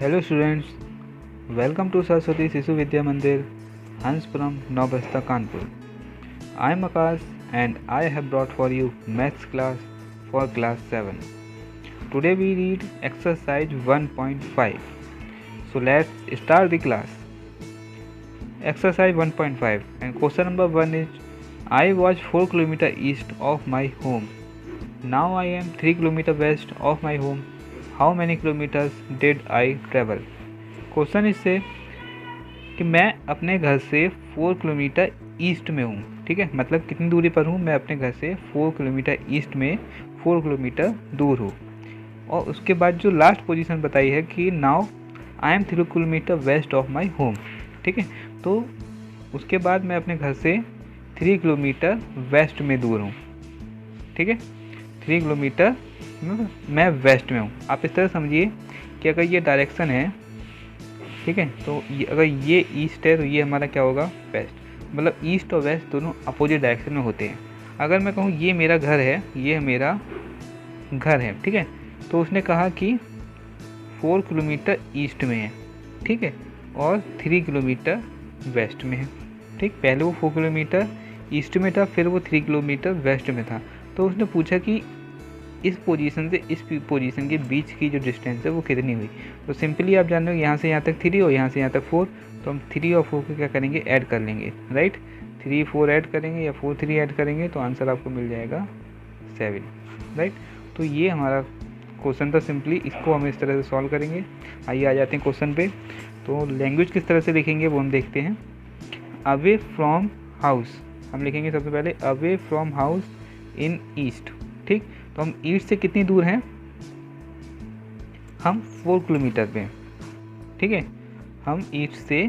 Hello students, welcome to Saraswati Sishu Vidya Mandir, Hanspuram, Nobasta, Kanpur. I am Akash and I have brought for you maths class for class 7. Today we read exercise 1.5. So let's start the class. Exercise 1.5 and question number 1 is I was 4 km east of my home. Now I am 3 km west of my home. How many kilometres did I travel. Question इससे कि मैं अपने घर से 4 kilometre east में हूँ, ठीक है, मतलब कितनी दूरी पर हूँ, मैं अपने घर से 4 किलोमीटर ईस्ट में 4 किलोमीटर दूर हूँ। और उसके बाद जो लास्ट पोजीशन बताई है कि now I am 3 kilometre west of my home, ठीक है, तो उसके बाद मैं अपने घर से 3 किलोमीटर वेस्ट में दूर हूँ, ठीक है, 3 किलोमीटर मैं वेस्ट में हूँ। आप इस तरह समझिए कि अगर ये डायरेक्शन है, ठीक है, तो अगर ये ईस्ट है तो ये हमारा क्या होगा, वेस्ट, मतलब ईस्ट और वेस्ट दोनों अपोजिट डायरेक्शन में होते हैं। अगर मैं कहूँ ये मेरा घर है, ये मेरा घर है, ठीक है, तो उसने कहा कि 4 किलोमीटर ईस्ट में है, ठीक है, और 3 किलोमीटर वेस्ट में है, ठीक। पहले वो 4 किलोमीटर ईस्ट में था, फिर वो 3 किलोमीटर वेस्ट में था। तो उसने पूछा कि इस पोजीशन से इस पोजीशन के बीच की जो डिस्टेंस है वो कितनी हुई। तो सिंपली आप जान रहे हो यहाँ से यहाँ तक 3 और यहाँ से यहाँ तक 4, तो हम 3 और 4 को क्या करेंगे, ऐड कर लेंगे, राइट। 3 4 ऐड करेंगे या 4 3 ऐड करेंगे तो आंसर आपको मिल जाएगा 7, राइट। तो ये हमारा क्वेश्चन था। सिंपली इसको हम इस तरह से सॉल्व करेंगे। आइए आ जाते हैं क्वेश्चन पे। तो लैंग्वेज किस तरह से लिखेंगे वो हम देखते हैं। अवे फ्रॉम हाउस हम लिखेंगे सबसे पहले, away from house in east, ठीक। तो हम ईस्ट से कितनी दूर हैं, हम 4 किलोमीटर पे, ठीक है, हम ईस्ट से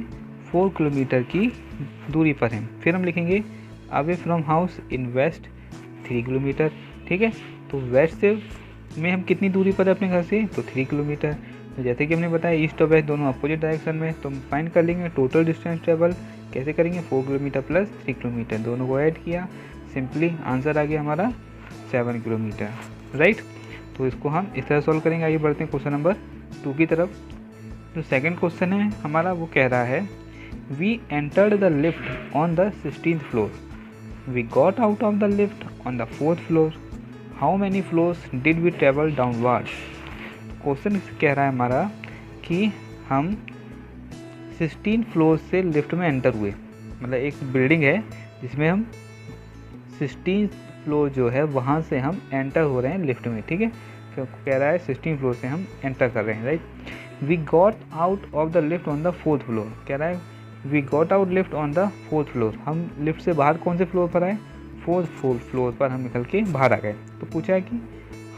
4 किलोमीटर की दूरी पर हैं। फिर हम लिखेंगे away from house in west 3 kilometre, ठीक है, तो वेस्ट से में हम कितनी दूरी पर है अपने घर से, तो 3 किलोमीटर। तो जैसे कि हमने बताया ईस्ट और वेस्ट दोनों अपोजिट डायरेक्शन में, तो हम फाइंड कर लेंगे टोटल डिस्टेंस ट्रेवल। कैसे करेंगे, 4 किलोमीटर प्लस 3 किलोमीटर दोनों को ऐड किया, सिंपली आंसर आ गया हमारा 7 किलोमीटर, राइट। तो इसको हम इस तरह सॉल्व करेंगे। आइए बढ़ते हैं क्वेश्चन नंबर 2 की तरफ। जो सेकंड क्वेश्चन है हमारा वो कह रहा है we entered the lift on the 16th floor, we got out of the lift on the 4th floor, how many floors did we travel downward. Question कह रहा है हमारा कि हम 16 फ्लोर से लिफ्ट में एंटर हुए, मतलब एक बिल्डिंग है जिसमें हम 16 फ्लोर जो है वहाँ से हम एंटर हो रहे हैं लिफ्ट में, ठीक है। तो कह रहा है 16 फ्लोर से हम एंटर कर रहे हैं, right. We got out of the lift on the 4th floor, कह रहा है we got out lift on the 4th floor, हम लिफ्ट से बाहर कौन से फ्लोर पर आए, 4th फ्लोर पर हम निकल के बाहर आ गए। तो पूछा है कि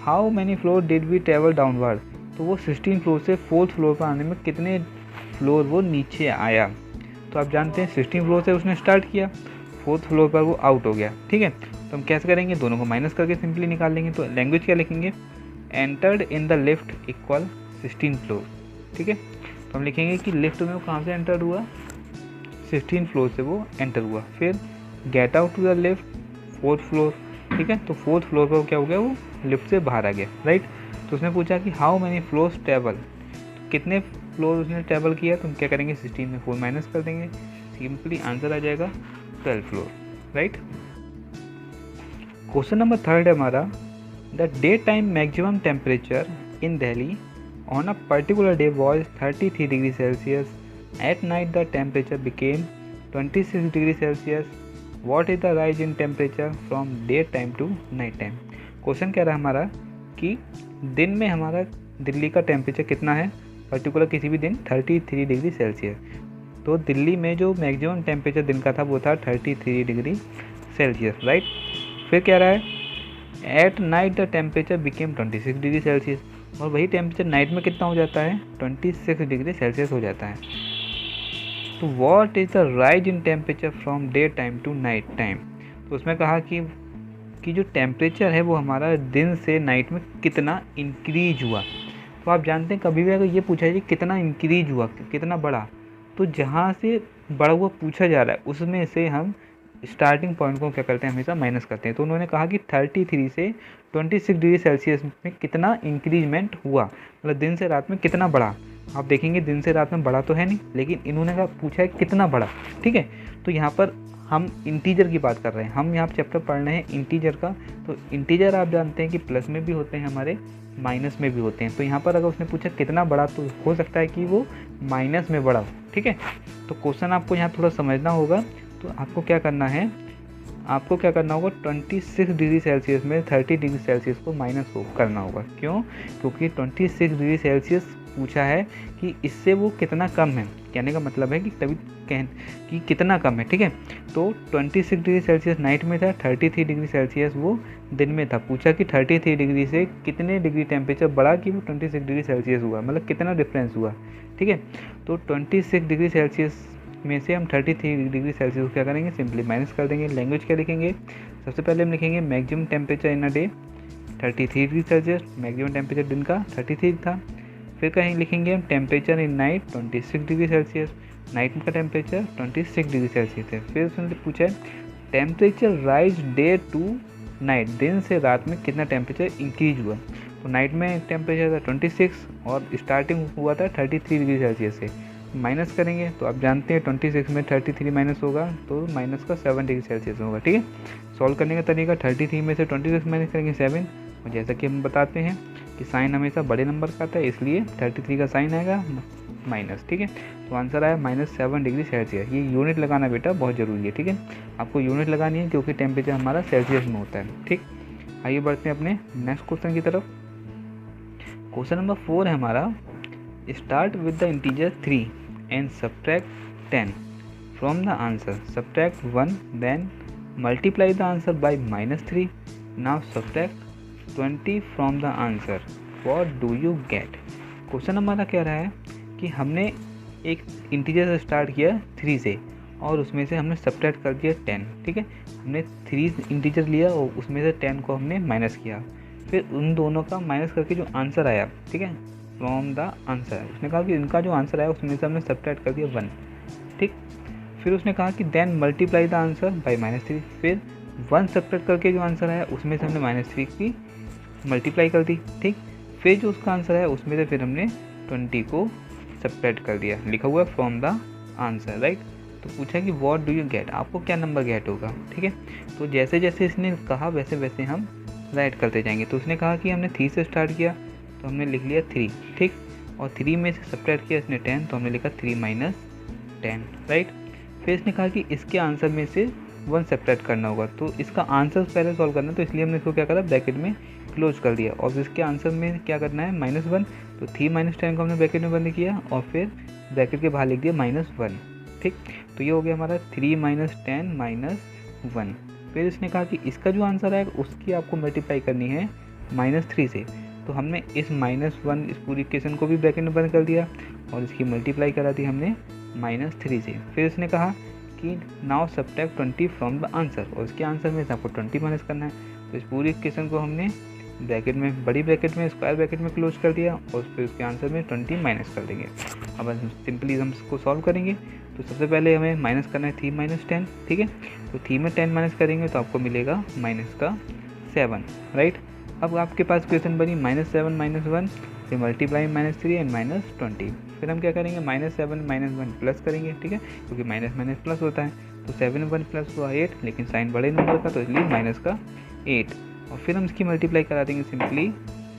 how many floor did we travel downward, तो वो 16 फ्लोर से 4th फ्लोर पर आने में कितने फ्लोर वो नीचे आया। तो आप जानते हैं 16 फ्लोर से उसने स्टार्ट किया, 4th फ्लोर पर वो आउट हो गया, ठीक है। तो हम कैसे करेंगे, दोनों को माइनस करके सिंपली निकाल लेंगे। तो लैंग्वेज क्या लिखेंगे, entered in the lift equal 16 floor, ठीक है। तो हम लिखेंगे कि लिफ्ट में वो कहाँ से एंटर हुआ, 16 फ्लोर से वो एंटर हुआ। फिर get out to the lift 4th floor, ठीक है, तो 4th फ्लोर पर क्या हो गया, वो लिफ्ट से बाहर आ गया, राइट। तो उसने पूछा कि हाउ मैनी फ्लोर्स ट्रेवल, तो कितने फ्लोर उसने ट्रेवल किया। तो हम क्या करेंगे, 16 में 4 माइनस कर देंगे, सिंपली आंसर आ जाएगा 12 फ्लोर, राइट। क्वेश्चन नंबर 3 है हमारा the day time maximum temperature in Delhi on a particular day was 33 degree Celsius, at night the temperature became 26 degree Celsius, what is the rise in temperature from day time to night time. Question कह रहा है हमारा कि दिन में हमारा दिल्ली का temperature कितना है, पर्टिकुलर किसी भी दिन 33 डिग्री सेल्सियस। तो दिल्ली में जो मैक्सिमम टेम्परेचर दिन का था वो था 33 डिग्री सेल्सियस, राइट। फिर कह रहा है eight night the temperature became 26 degree Celsius, और वही टेम्परेचर नाइट में कितना हो जाता है, 26 डिग्री सेल्सियस हो जाता है। तो what is the rise in temperature from day time to night time. तो उसमें कहा कि जो टेम्परेचर है वो हमारा दिन से नाइट में कितना इंक्रीज हुआ। तो आप जानते हैं कभी भी अगर ये पूछा जाए कितना इंक्रीज हुआ, कितना बढ़ा, तो जहाँ से बढ़ा हुआ पूछा जा रहा है उसमें से हम स्टार्टिंग पॉइंट को क्या करते हैं, हमेशा माइनस करते हैं। तो उन्होंने कहा कि 33 से 26 डिग्री सेल्सियस में कितना इंक्रीजमेंट हुआ, मतलब दिन से रात में कितना बढ़ा। आप देखेंगे दिन से रात में बढ़ा तो है नहीं, लेकिन इन्होंने कहा पूछा है कितना बढ़ा, ठीक है। तो यहाँ पर हम इंटीजर की बात कर रहे हैं, हम यहाँ चैप्टर पढ़ रहे हैं इंटीजर का। तो इंटीजर आप जानते हैं कि प्लस में भी होते हैं हमारे, माइनस में भी होते हैं। तो यहाँ पर अगर उसने पूछा कितना बढ़ा तो हो सकता है कि वो माइनस में बढ़ा हो, ठीक है। तो क्वेश्चन आपको यहाँ थोड़ा समझना होगा। तो आपको क्या करना है, आपको क्या करना होगा, 26 डिग्री सेल्सियस में 30 डिग्री सेल्सियस को माइनस करना होगा। क्यों? क्योंकि 26 डिग्री सेल्सियस पूछा है कि इससे वो कितना कम है, कहने का मतलब है कि तभी कि कितना कम है, ठीक है। तो 26 डिग्री सेल्सियस नाइट में था, 33 डिग्री सेल्सियस वो दिन में था। पूछा कि 33 डिग्री से कितने डिग्री टेम्परेचर बढ़ा कि वो 26 डिग्री सेल्सियस हुआ, मतलब कितना डिफरेंस हुआ, ठीक है। तो 26 डिग्री सेल्सियस में से हम 33 डिग्री सेल्सियस को क्या करेंगे, सिंपली माइनस कर देंगे। लैंग्वेज क्या लिखेंगे, सबसे पहले हम लिखेंगे maximum temperature in a day 33 degree Celsius, maximum temperature दिन का 33 था। फिर कहीं लिखेंगे हम temperature in night 26 degree Celsius, night का टेम्परेचर 26 डिग्री सेल्सियस है। फिर उसने पूछा है temperature rise day to night, दिन से रात में कितना टेम्परेचर इंक्रीज हुआ। तो नाइट में टेम्परेचर था 26 और स्टार्टिंग हुआ था 33 डिग्री सेल्सियस से, माइनस करेंगे। तो आप जानते हैं 26 में 33 माइनस होगा तो माइनस का 7 डिग्री सेल्सियस होगा, ठीक है। सॉल्व करने का तरीका 33 में से 26 माइनस करेंगे 7, और जैसा कि हम बताते हैं कि साइन हमेशा बड़े नंबर का आता है, इसलिए 33 का साइन आएगा माइनस, ठीक है। तो आंसर आया -7 डिग्री सेल्सियस। ये यूनिट लगाना बेटा बहुत ज़रूरी है, ठीक है। आपको यूनिट लगानी है क्योंकि टेम्परेचर हमारा सेल्सियस में होता है, ठीक। आइए बढ़ते हैं अपने नेक्स्ट क्वेश्चन की तरफ। क्वेश्चन नंबर 4 है हमारा, start with the integer 3 and subtract 10 from the answer. Subtract 1, then multiply the answer by -3. Now subtract 20 from the answer. What do you get? Question हमारा कह रहा है कि हमने एक इंटीजर से स्टार्ट किया 3 से और उसमें से हमने सब्ट्रैक्ट कर दिया 10, ठीक है। हमने 3 इंटीजर लिया और उसमें से 10 को हमने माइनस किया, फिर उन दोनों का माइनस करके जो आंसर आया, ठीक है, फ्रॉम द आंसर। उसने कहा कि इनका जो आंसर आया उसमें से हमने सब्ट्रैक्ट कर दिया 1, ठीक। फिर उसने कहा कि then multiply the answer by -3। फिर 1 सब्ट्रैक्ट करके जो आंसर आया उसमें से हमने -3 की मल्टीप्लाई कर दी, ठीक। फिर जो उसका आंसर आया उसमें से फिर हमने 20 को सब्ट्रैक्ट कर दिया, लिखा हुआ है फ्रॉम द आंसर, राइट। तो पूछा कि व्हाट डू यू गेट, आपको क्या नंबर गेट होगा, ठीक है। तो जैसे जैसे इसने कहा वैसे वैसे हम राइट करते जाएंगे। तो उसने कहा कि हमने 3 से स्टार्ट किया तो हमने लिख लिया 3, ठीक। और 3 में से सब्ट्रैक्ट किया इसने 10 तो हमने लिखा 3 - 10, राइट। फिर इसने कहा कि इसके आंसर में से 1 सब्ट्रैक्ट करना होगा, तो इसका आंसर पहले सॉल्व करना, तो इसलिए हमने इसको क्या करा, ब्रैकेट में क्लोज कर दिया। और इसके आंसर में क्या करना है, -1, तो 3 - 10 को हमने ब्रैकेट में बंद किया और फिर ब्रैकेट के बाहर लिख दिया -1, ठीक। तो ये हो गया हमारा 3 - 10 - 1। फिर इसने कहा कि इसका जो आंसर है उसकी आपको मल्टीप्लाई करनी है -3 से, तो हमने इस -1 इस पूरी इक्वेशन को भी ब्रैकेट में बंद कर दिया और इसकी मल्टीप्लाई करा दी हमने -3 से। फिर इसने कहा कि now subtract 20 from the answer, और इसके आंसर में से आपको 20 माइनस करना है। तो इस पूरी इक्वेशन को हमने ब्रैकेट में, बड़ी ब्रैकेट में, स्क्वायर ब्रैकेट में क्लोज कर दिया और फिर उसके आंसर में 20 माइनस कर देंगे। अब सिंपली हम इसको सॉल्व करेंगे। तो सबसे पहले हमें माइनस करना है 3 - 10, ठीक है। तो 3 में 10 माइनस करेंगे तो आपको मिलेगा -7, राइट। अब आपके पास क्वेश्चन बनी -7 - 1, फिर मल्टीप्लाई -3 एंड -20। फिर हम क्या करेंगे, -7 - 1 प्लस करेंगे, ठीक है, क्योंकि माइनस माइनस प्लस होता है। तो 7 1 प्लस हुआ 8, लेकिन साइन बड़े नंबर का तो इसलिए माइनस का 8। और फिर हम इसकी मल्टीप्लाई करा देंगे सिंपली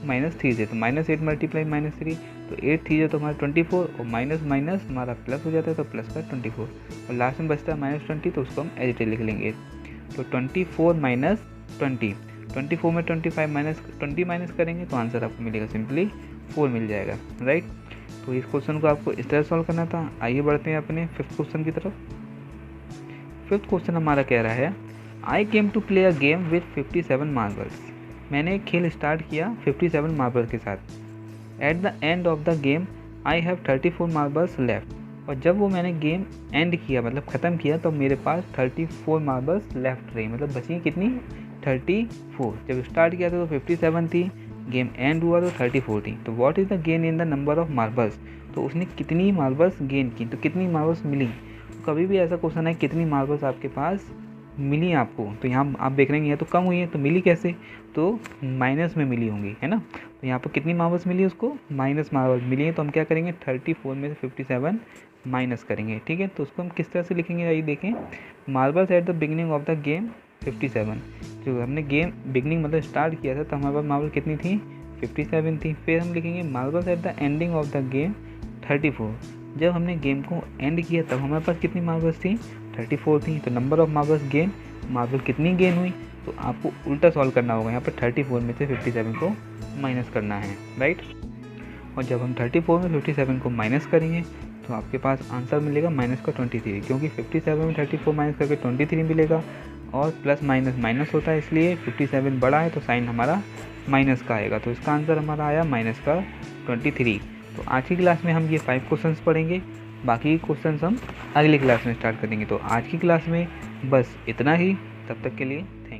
-3 से, तो -8 मल्टीप्लाई -3, तो 8 3 तो हमारा 24, और माइनस माइनस हमारा प्लस हो जाता है तो प्लस का 24, और लास्ट में बचता है -20, तो उसको हम एज इट इज लिख लेंगे। तो 24 - 20, 24 में 20 माइनस करेंगे तो आंसर आपको मिलेगा सिंपली 4 मिल जाएगा, राइट। तो इस क्वेश्चन को आपको इस तरह सॉल्व करना था। आइए बढ़ते हैं अपने 5th क्वेश्चन की तरफ। 5th क्वेश्चन हमारा कह रहा है, I came to play a game with 57 marbles. मैंने एक खेल स्टार्ट किया 57 मार्बल्स के साथ। At the end of the game I have 34 marbles left. और जब वो मैंने गेम एंड किया, मतलब ख़त्म किया, तो मेरे पास 34 मार्बल्स लेफ्ट रही, मतलब बची कितनी, 34। जब स्टार्ट किया था तो 57 थी, गेम एंड हुआ तो 34 थी। तो what is the gain in the number of marbles, तो उसने कितनी मार्बल्स गेन की, तो कितनी मार्बल्स मिली। तो कभी भी ऐसा क्वेश्चन है कितनी मार्बल्स आपके पास मिली आपको, तो यहाँ आप देख रहे हैं ये तो कम हुई है, तो मिली कैसे, तो माइनस में मिली होंगी, है ना। तो यहाँ पर कितनी मार्बल्स मिली उसको, माइनस मार्बल्स मिली है, तो हम क्या करेंगे 34 में से 57 माइनस करेंगे, ठीक है। तो उसको हम किस तरह से लिखेंगे, आइए देखें। Marbles at the beginning of the game 57, जो हमने गेम बिगनिंग मतलब स्टार्ट किया था तो हमारे पास मार्बल कितनी थी, 57 थी। फिर हम लिखेंगे marbles at the ending of the game 34, जब हमने गेम को एंड किया तब हमारे पास कितनी मार्बल्स थी, 34 थी। तो number of marbles gain, marble कितनी गेन हुई, तो आपको उल्टा सॉल्व करना होगा, यहाँ पर 34 में से 57 को माइनस करना है, राइट। और जब हम 34 में 57 को माइनस करेंगे तो आपके पास आंसर मिलेगा माइनस का 23, क्योंकि 57 में 34 माइनस करके 23 मिलेगा, और प्लस माइनस माइनस होता है, इसलिए 57 बड़ा है तो साइन हमारा माइनस का आएगा। तो इसका आंसर हमारा आया माइनस का 23। तो आज की क्लास में हम ये 5 क्वेश्चंस पढ़ेंगे, बाकी क्वेश्चंस हम अगली क्लास में स्टार्ट करेंगे। तो आज की क्लास में बस इतना ही, तब तक के लिए थैंक यू।